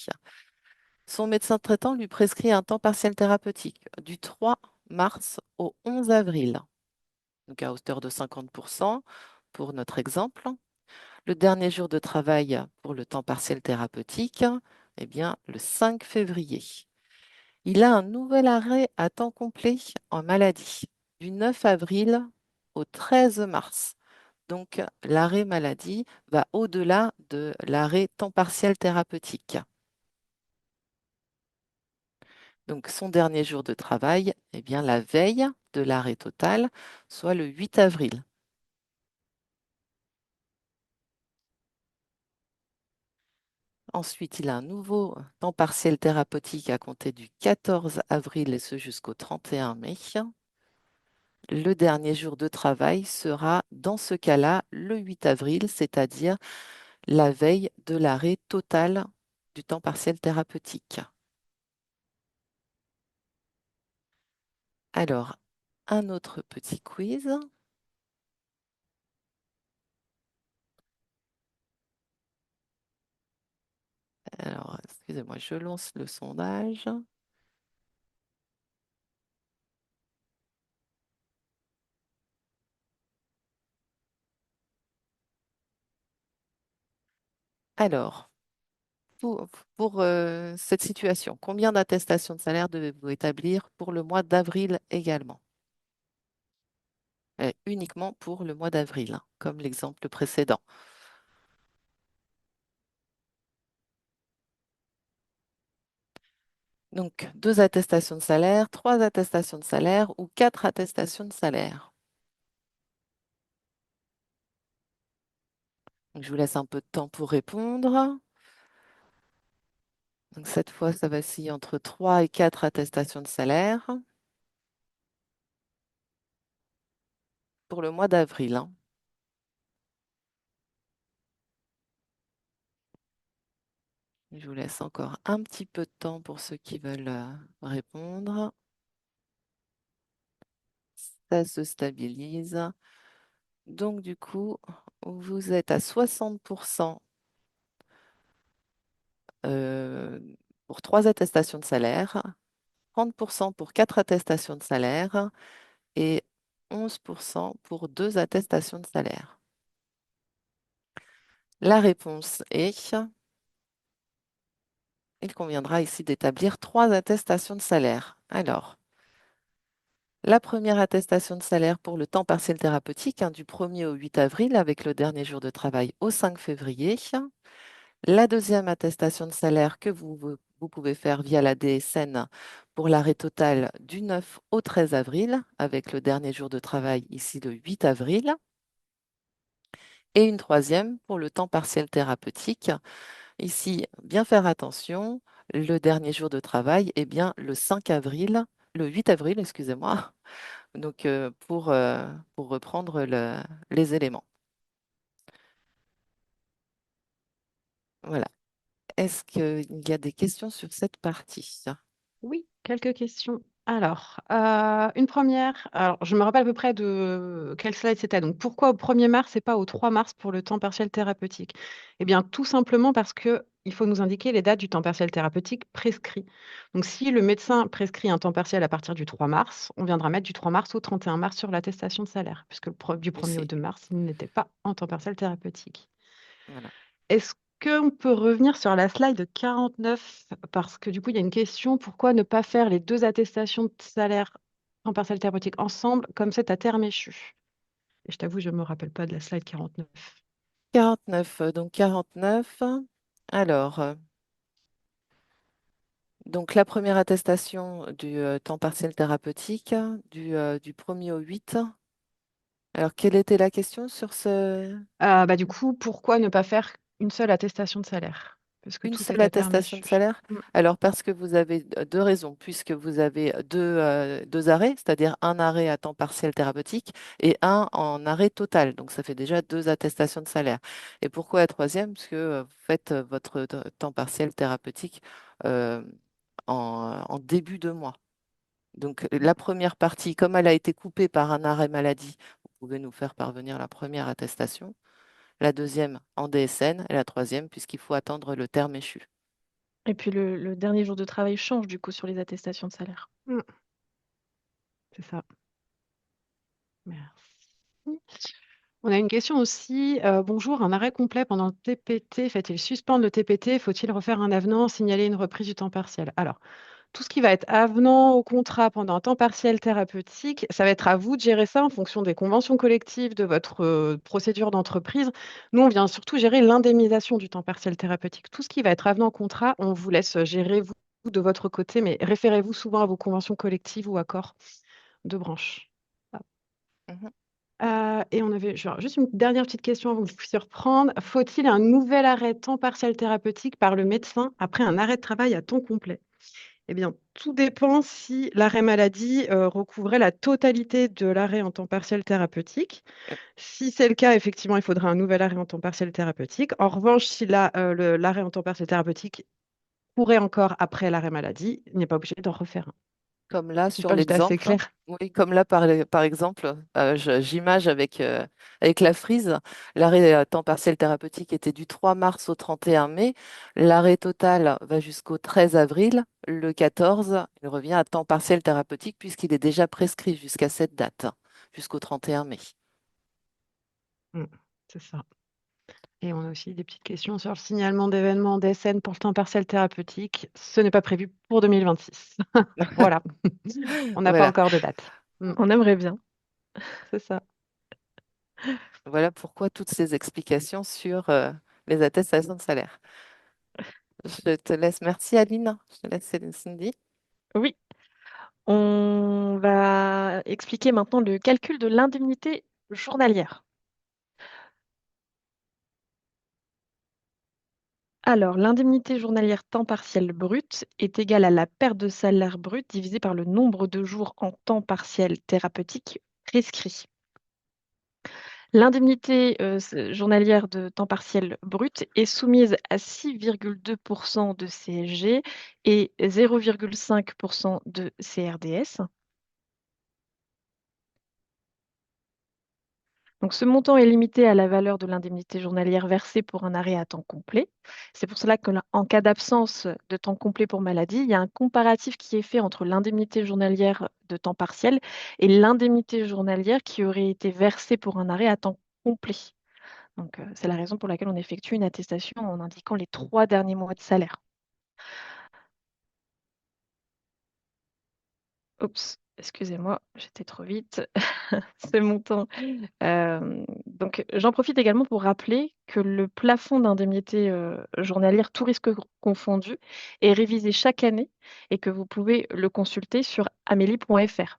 Son médecin traitant lui prescrit un temps partiel thérapeutique du 3 mars au 11 avril, donc à hauteur de 50% pour notre exemple. Le dernier jour de travail pour le temps partiel thérapeutique, eh bien, le 5 février. Il a un nouvel arrêt à temps complet en maladie du 9 avril au 13 mars. Donc, l'arrêt maladie va au-delà de l'arrêt temps partiel thérapeutique. Donc, son dernier jour de travail, eh bien, la veille de l'arrêt total, soit le 8 avril. Ensuite, il a un nouveau temps partiel thérapeutique à compter du 14 avril et ce jusqu'au 31 mai. Le dernier jour de travail sera, dans ce cas-là, le 8 avril, c'est-à-dire la veille de l'arrêt total du temps partiel thérapeutique. Alors, un autre petit quiz. Alors, excusez-moi, je lance le sondage. Alors, pour cette situation, combien d'attestations de salaire devez-vous établir pour le mois d'avril également? Uniquement pour le mois d'avril, hein, comme l'exemple précédent. Donc, 2 attestations de salaire, 3 attestations de salaire ou 4 attestations de salaire. Donc, je vous laisse un peu de temps pour répondre. Donc, cette fois, ça vacille entre 3 et 4 attestations de salaire pour le mois d'avril, hein. Je vous laisse encore un petit peu de temps pour ceux qui veulent répondre. Ça se stabilise. Donc, du coup, vous êtes à 60% pour 3 attestations de salaire, 30% pour 4 attestations de salaire et 11% pour 2 attestations de salaire. La réponse est, il conviendra ici d'établir 3 attestations de salaire. Alors, la première attestation de salaire pour le temps partiel thérapeutique, hein, du 1er au 8 avril, avec le dernier jour de travail au 5 février. La deuxième attestation de salaire que vous pouvez faire via la DSN pour l'arrêt total du 9 au 13 avril, avec le dernier jour de travail ici le 8 avril. Et une troisième pour le temps partiel thérapeutique. Ici, bien faire attention, le dernier jour de travail est bien le 5 avril, le 8 avril, excusez-moi, donc pour reprendre les éléments. Voilà. Est-ce qu'il y a des questions sur cette partie? Oui, quelques questions. Alors, une première, alors je me rappelle à peu près de quel slide c'était. Donc, pourquoi au 1er mars et pas au 3 mars pour le temps partiel thérapeutique? Eh bien, tout simplement parce que il faut nous indiquer les dates du temps partiel thérapeutique prescrit. Donc, si le médecin prescrit un temps partiel à partir du 3 mars, on viendra mettre du 3 mars au 31 mars sur l'attestation de salaire, puisque du Mais 1er au c'est 2 mars, il n'était pas en temps partiel thérapeutique. voilà. Est-ce qu'on peut revenir sur la slide 49? Parce que du coup, il y a une question, pourquoi ne pas faire les 2 attestations de salaire en partiel thérapeutique ensemble, comme c'est à terme échu? Et je t'avoue, je ne me rappelle pas de la slide 49. 49, donc 49. Alors, donc la première attestation du temps partiel thérapeutique du 1er au 8. Alors, quelle était la question sur ce... Du coup, pourquoi ne pas faire une seule attestation de salaire? Parce que Une tout seule est à terme attestation de échu. salaire? Alors, parce que vous avez deux raisons, puisque vous avez deux arrêts, c'est-à-dire un arrêt à temps partiel thérapeutique et un en arrêt total. Donc, ça fait déjà 2 attestations de salaire. Et pourquoi la troisième? Parce que vous faites votre temps partiel thérapeutique euh, en début de mois. Donc, la première partie, comme elle a été coupée par un arrêt maladie, vous pouvez nous faire parvenir la première attestation, la deuxième en DSN et la troisième, puisqu'il faut attendre le terme échu. Et puis le dernier jour de travail change du coup sur les attestations de salaire. Mm, c'est ça. Merci. On a une question aussi. Bonjour, un arrêt complet pendant le TPT fait-il suspendre le TPT? Faut-il refaire un avenant, signaler une reprise du temps partiel? Alors, tout ce qui va être avenant au contrat pendant un temps partiel thérapeutique, ça va être à vous de gérer ça en fonction des conventions collectives, de votre procédure d'entreprise. Nous, on vient surtout gérer l'indemnisation du temps partiel thérapeutique. Tout ce qui va être avenant au contrat, on vous laisse gérer vous de votre côté, mais référez-vous souvent à vos conventions collectives ou accords de branche. Mhm. Et on avait juste une dernière petite question avant que vous puissiez reprendre. Faut-il un nouvel arrêt temps partiel thérapeutique par le médecin après un arrêt de travail à temps complet? Eh bien, tout dépend si l'arrêt maladie recouvrait la totalité de l'arrêt en temps partiel thérapeutique. Si c'est le cas, effectivement, il faudra un nouvel arrêt en temps partiel thérapeutique. En revanche, si l'arrêt en temps partiel thérapeutique courait encore après l'arrêt maladie, il n'est pas obligé d'en refaire un. Comme là sur J'espère que j'étais assez l'exemple. claire. Oui, comme là par exemple, j'image avec la frise, l'arrêt temps partiel thérapeutique était du 3 mars au 31 mai. L'arrêt total va jusqu'au 13 avril. Le 14, il revient à temps partiel thérapeutique puisqu'il est déjà prescrit jusqu'à cette date, jusqu'au 31 mai. Mm, c'est ça. Et on a aussi des petites questions sur le signalement d'événements DSN pour le temps partiel thérapeutique. Ce n'est pas prévu pour 2026. Voilà, on n'a pas Voilà, encore de date. On aimerait bien. C'est ça. voilà pourquoi toutes ces explications sur les attestations de salaire. Je te laisse. Merci Aline. Je te laisse Cindy. Oui, on va expliquer maintenant le calcul de l'indemnité journalière. Alors, l'indemnité journalière temps partiel brut est égale à la perte de salaire brut divisé par le nombre de jours en temps partiel thérapeutique prescrit. L'indemnité journalière de temps partiel brut est soumise à 6,2% de CSG et 0,5% de CRDS. Donc, ce montant est limité à la valeur de l'indemnité journalière versée pour un arrêt à temps complet. C'est pour cela qu'en cas d'absence de temps complet pour maladie, il y a un comparatif qui est fait entre l'indemnité journalière de temps partiel et l'indemnité journalière qui aurait été versée pour un arrêt à temps complet. Donc, c'est la raison pour laquelle on effectue une attestation en indiquant les 3 derniers mois de salaire. Oups, excusez-moi, j'étais trop vite. Ce montant. Donc, j'en profite également pour rappeler que le plafond d'indemnité journalière, tout risque confondu, est révisé chaque année et que vous pouvez le consulter sur amélie.fr.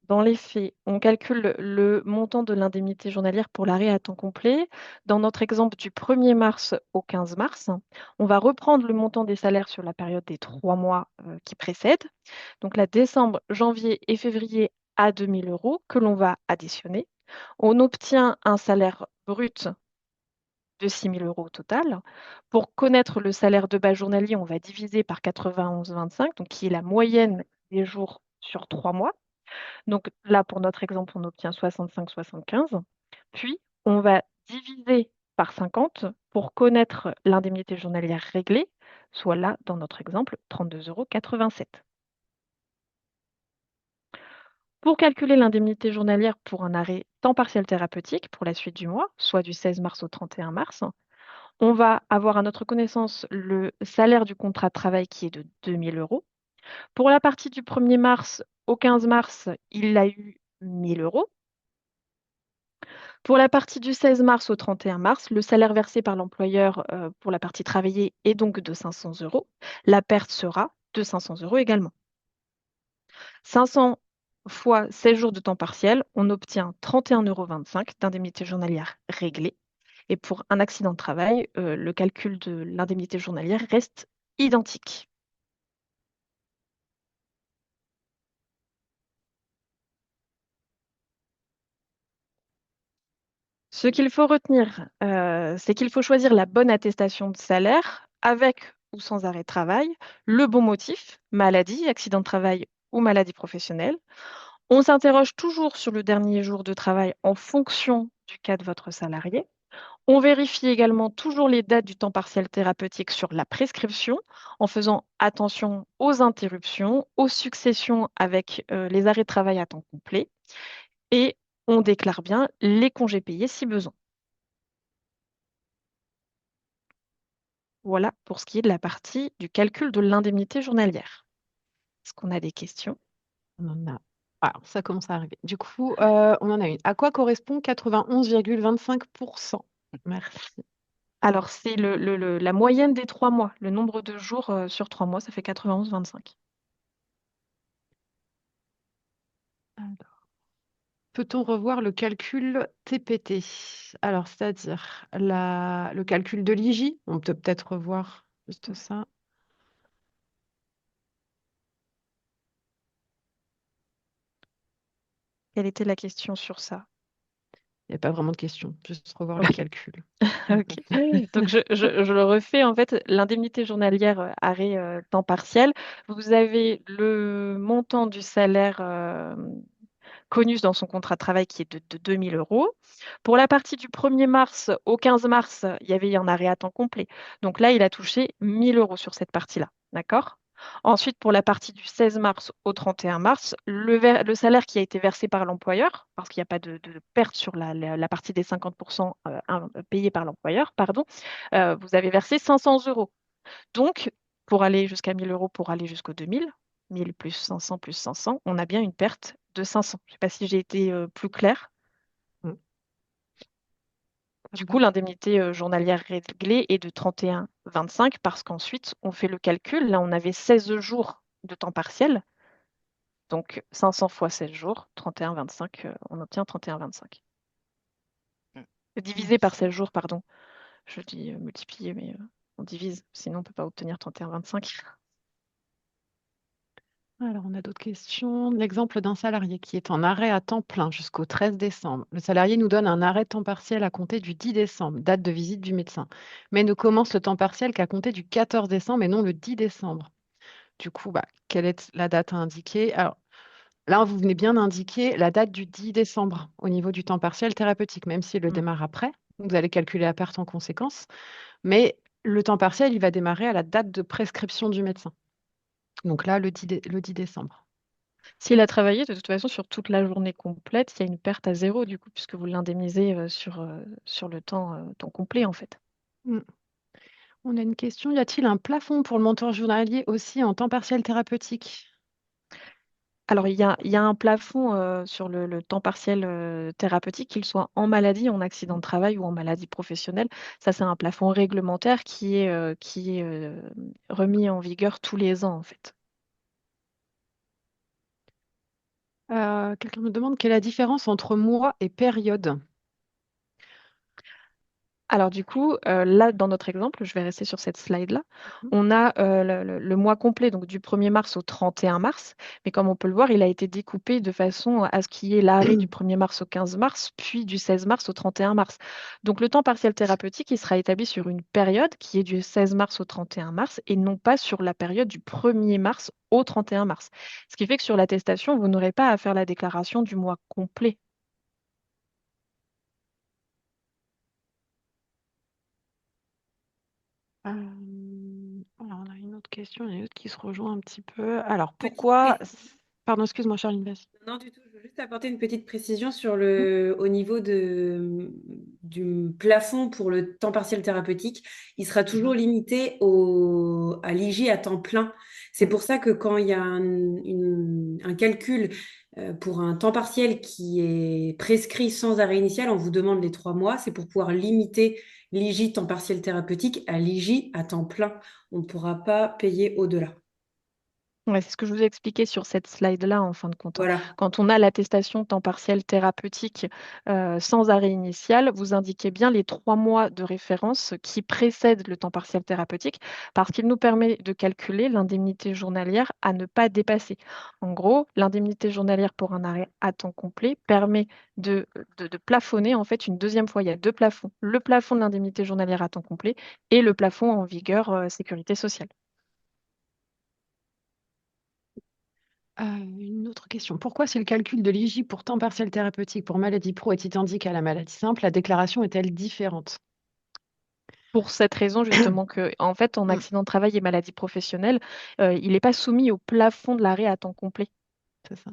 Dans les faits, on calcule le montant de l'indemnité journalière pour l'arrêt à temps complet. Dans notre exemple du 1er mars au 15 mars, on va reprendre le montant des salaires sur la période des 3 mois qui précèdent. Donc là, décembre, janvier et février à 2 000 € que l'on va additionner. On obtient un salaire brut de 6 000 € au total. Pour connaître le salaire de base journalier, on va diviser par 91,25, donc qui est la moyenne des jours sur 3 mois. Donc là, pour notre exemple, on obtient 65,75. Puis, on va diviser par 50 pour connaître l'indemnité journalière réglée, soit là, dans notre exemple, 32,87 €. Pour calculer l'indemnité journalière pour un arrêt temps partiel thérapeutique pour la suite du mois, soit du 16 mars au 31 mars, on va avoir à notre connaissance le salaire du contrat de travail qui est de 2 000 €. Pour la partie du 1er mars au 15 mars, il a eu 1 000 €. Pour la partie du 16 mars au 31 mars, le salaire versé par l'employeur pour la partie travaillée est donc de 500 €. La perte sera de 500 € également. 500 fois 16 jours de temps partiel, on obtient 31,25 € d'indemnité journalière réglée. Et pour un accident de travail, le calcul de l'indemnité journalière reste identique. Ce qu'il faut retenir, c'est qu'il faut choisir la bonne attestation de salaire avec ou sans arrêt de travail, le bon motif, maladie, accident de travail ou maladie professionnelle. On s'interroge toujours sur le dernier jour de travail en fonction du cas de votre salarié. On vérifie également toujours les dates du temps partiel thérapeutique sur la prescription en faisant attention aux interruptions, aux successions avec les arrêts de travail à temps complet et on déclare bien les congés payés si besoin. Voilà pour ce qui est de la partie du calcul de l'indemnité journalière. Est-ce qu'on a des questions? On en a. Alors, ça commence à arriver. Du coup, on en a une. À quoi correspond 91,25%? Merci. Alors, c'est la moyenne des 3 mois. Le nombre de jours sur 3 mois, ça fait 91,25. Alors, peut-on revoir le calcul TPT? Alors, c'est-à-dire le calcul de l'IJ. On peut peut-être revoir juste ça. Quelle était la question sur ça? Il n'y a pas vraiment de question, juste revoir les Ok. calculs. Ok. Donc, je le refais. En fait, l'indemnité journalière arrêt temps partiel, vous avez le montant du salaire connu dans son contrat de travail qui est de 2 000 euros. Pour la partie du 1er mars au 15 mars, il y avait un arrêt à temps complet. Donc là, il a touché 1 000 euros sur cette partie-là. D'accord? Ensuite, pour la partie du 16 mars au 31 mars, le salaire qui a été versé par l'employeur, parce qu'il n'y a pas de perte sur la partie des 50% payés par l'employeur, pardon, vous avez versé 500 euros. Donc, pour aller jusqu'à 1 000 euros, pour aller jusqu'au 2 000, 1 000 plus 500, on a bien une perte de 500. Je ne sais pas si j'ai été plus claire. Mm. Du coup, l'indemnité journalière réglée est de 31,25 parce qu'ensuite, on fait le calcul. Là, on avait 16 jours de temps partiel. Donc, 500 fois 16 jours, 31,25, on obtient 31,25. Divisé par Merci. 16 jours, pardon. Je dis multiplié, mais on divise. Sinon, on ne peut pas obtenir 31,25. Alors, on a d'autres questions. L'exemple d'un salarié qui est en arrêt à temps plein jusqu'au 13 décembre. Le salarié nous donne un arrêt de temps partiel à compter du 10 décembre, date de visite du médecin, mais ne commence le temps partiel qu'à compter du 14 décembre et non le 10 décembre. Du coup, quelle est la date à indiquer? Alors, là, vous venez bien d'indiquer la date du 10 décembre au niveau du temps partiel thérapeutique, même s'il le Mm. démarre après. Vous allez calculer la perte en conséquence, mais le temps partiel, il va démarrer à la date de prescription du médecin. Donc là, le 10 décembre. S'il a travaillé, de toute façon, sur toute la journée complète, il y a une perte à zéro, du coup, puisque vous l'indemnisez sur le temps complet, en fait. Mm. On a une question. Y a-t-il un plafond pour le montant journalier aussi en temps partiel thérapeutique? Alors, il y a un plafond sur le temps partiel thérapeutique, qu'il soit en maladie, en accident de travail ou en maladie professionnelle. Ça, c'est un plafond réglementaire qui est remis en vigueur tous les ans, en fait. Quelqu'un me demande quelle est la différence entre mois et période. Alors du coup, là, dans notre exemple, je vais rester sur cette slide-là, Mhm. on a le mois complet, donc du 1er mars au 31 mars, mais comme on peut le voir, il a été découpé de façon à ce qu'il y ait l'arrêt du 1er mars au 15 mars, puis du 16 mars au 31 mars. Donc le temps partiel thérapeutique, il sera établi sur une période qui est du 16 mars au 31 mars et non pas sur la période du 1er mars au 31 mars. Ce qui fait que sur l'attestation, vous n'aurez pas à faire la déclaration du mois complet. Alors, on a une autre question, il y a une autre qui se rejoint un petit peu. Alors, Petite pourquoi... précision. Pardon, excuse-moi, Charline, vas-y. Non, du tout. Je veux juste apporter une petite précision sur Mhm. au niveau du plafond pour le temps partiel thérapeutique. Il sera toujours limité à l'IJ à temps plein. C'est Mhm. pour ça que quand il y a un calcul pour un temps partiel qui est prescrit sans arrêt initial, on vous demande les 3 mois. C'est pour pouvoir limiter l'IJ temps partiel thérapeutique à l'IJ à temps plein. On ne pourra pas payer au-delà. Ouais, c'est ce que je vous ai expliqué sur cette slide-là, en fin de compte, hein. Voilà. Quand on a l'attestation temps partiel thérapeutique sans arrêt initial, vous indiquez bien les 3 mois de référence qui précèdent le temps partiel thérapeutique parce qu'il nous permet de calculer l'indemnité journalière à ne pas dépasser. En gros, l'indemnité journalière pour un arrêt à temps complet permet de plafonner en fait une deuxième fois. Il y a deux plafonds, le plafond de l'indemnité journalière à temps complet et le plafond en vigueur sécurité sociale. Une autre question. Pourquoi, si le calcul de l'IJ pour temps partiel thérapeutique pour maladie pro est identique à la maladie simple, la déclaration est-elle différente? Pour cette raison, justement, que, en fait, en Mm, accident de travail et maladie professionnelle, il n'est pas soumis au plafond de l'arrêt à temps complet. c'est ça.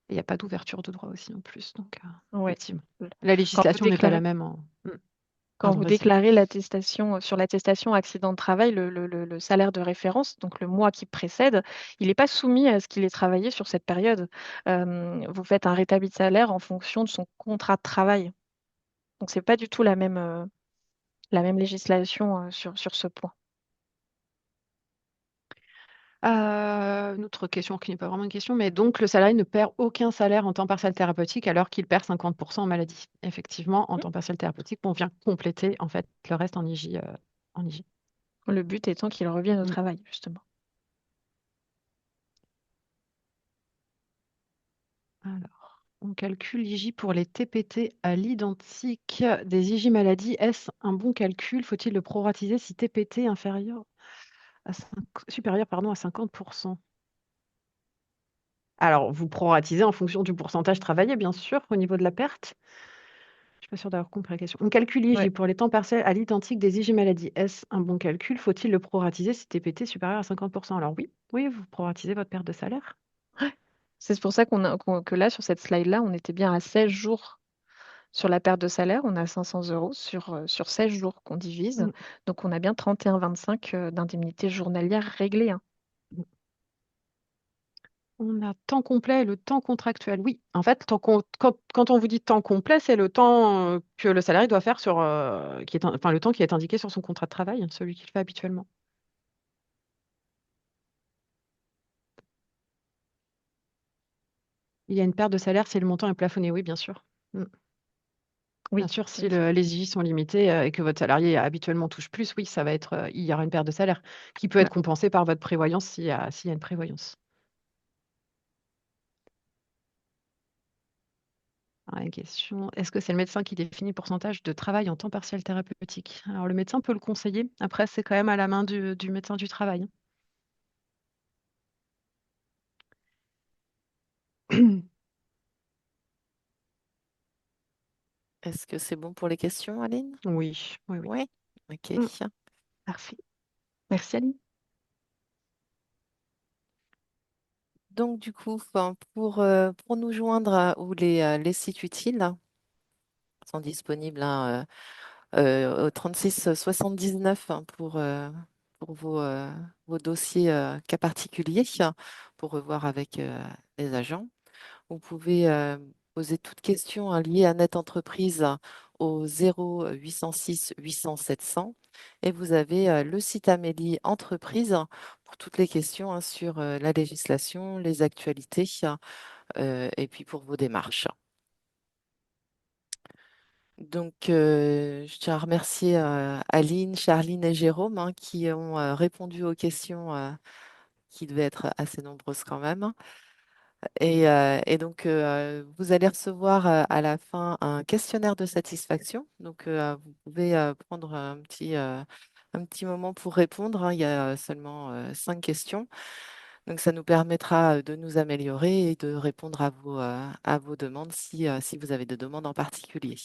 Il n'y a pas d'ouverture de droit aussi en plus. Donc, Ouais. effectivement, la Quand vous législation n'est pas la déclarez, même en. quand Pardon, vous vas-y. déclarez l'attestation, sur l'attestation accident de travail, le salaire de référence, donc le mois qui précède, il n'est pas soumis à ce qu'il ait travaillé sur cette période. Vous faites un rétabli de salaire en fonction de son contrat de travail. Donc, c'est pas du tout la même législation sur ce point. Une autre question qui n'est pas vraiment une question, mais donc le salarié ne perd aucun salaire en temps partiel thérapeutique alors qu'il perd 50% en maladie. Effectivement, en temps partiel thérapeutique, on vient compléter en fait le reste en IJ. En IJ. Le but étant qu'il revienne au Mm. travail, justement. Alors, on calcule l'IJ pour les TPT à l'identique des IJ maladie. Est-ce un bon calcul? Faut-il le proratiser si TPT inférieur à supérieur pardon, à 50%? Alors, vous proratisez en fonction du pourcentage travaillé, bien sûr, au niveau de la perte. Je suis pas sûre d'avoir compris la question. On calcule Ouais. l'IJ pour les temps partiels à l'identique des IJ maladie. Est-ce un bon calcul? Faut-il le proratiser si TPT est supérieur à 50%? Alors oui, oui, vous proratisez votre perte de salaire. C'est pour ça que là, sur cette slide-là, on était bien à 16 jours sur la perte de salaire. On a 500 euros sur 16 jours qu'on divise. Mm. Donc, on a bien 31,25 d'indemnité journalière réglée, hein. On a temps complet et le temps contractuel. Oui, en fait, quand on vous dit temps complet, c'est le temps que le salarié doit faire sur, enfin, le temps qui est indiqué sur son contrat de travail, celui qu'il fait habituellement. Il y a une perte de salaire si le montant est plafonné, oui, bien sûr. Mm. Bien Oui, sûr, si les IJ sont limités et que votre salarié habituellement touche plus, oui, ça va être, il y aura une perte de salaire qui peut être ouais. compensée par votre prévoyance s'il y a une prévoyance. Alors, une question, est-ce que c'est le médecin qui définit le pourcentage de travail en temps partiel thérapeutique? Alors, le médecin peut le conseiller. Après, c'est quand même à la main du médecin du travail. Est-ce que c'est bon pour les questions, Aline? Oui, oui, oui. Oui. Ok. Mm. Parfait. Merci, Aline. Donc, du coup, enfin, pour nous joindre ou les sites utiles sont disponibles hein, au 36 79 hein, pour vos dossiers cas particuliers pour revoir avec les agents. Vous pouvez poser toute question hein, liée à Net Entreprise au 0806 800 700 et vous avez le site Amélie Entreprise pour toutes les questions hein, sur la législation, les actualités et puis pour vos démarches. Donc, je tiens à remercier Aline, Charline et Jérôme hein, qui ont répondu aux questions qui devaient être assez nombreuses quand même. Et donc, vous allez recevoir à la fin un questionnaire de satisfaction. Donc, vous pouvez prendre un petit moment pour répondre, hein. Il y a seulement 5 questions. Donc, ça nous permettra de nous améliorer et de répondre à vos demandes si vous avez des demandes en particulier.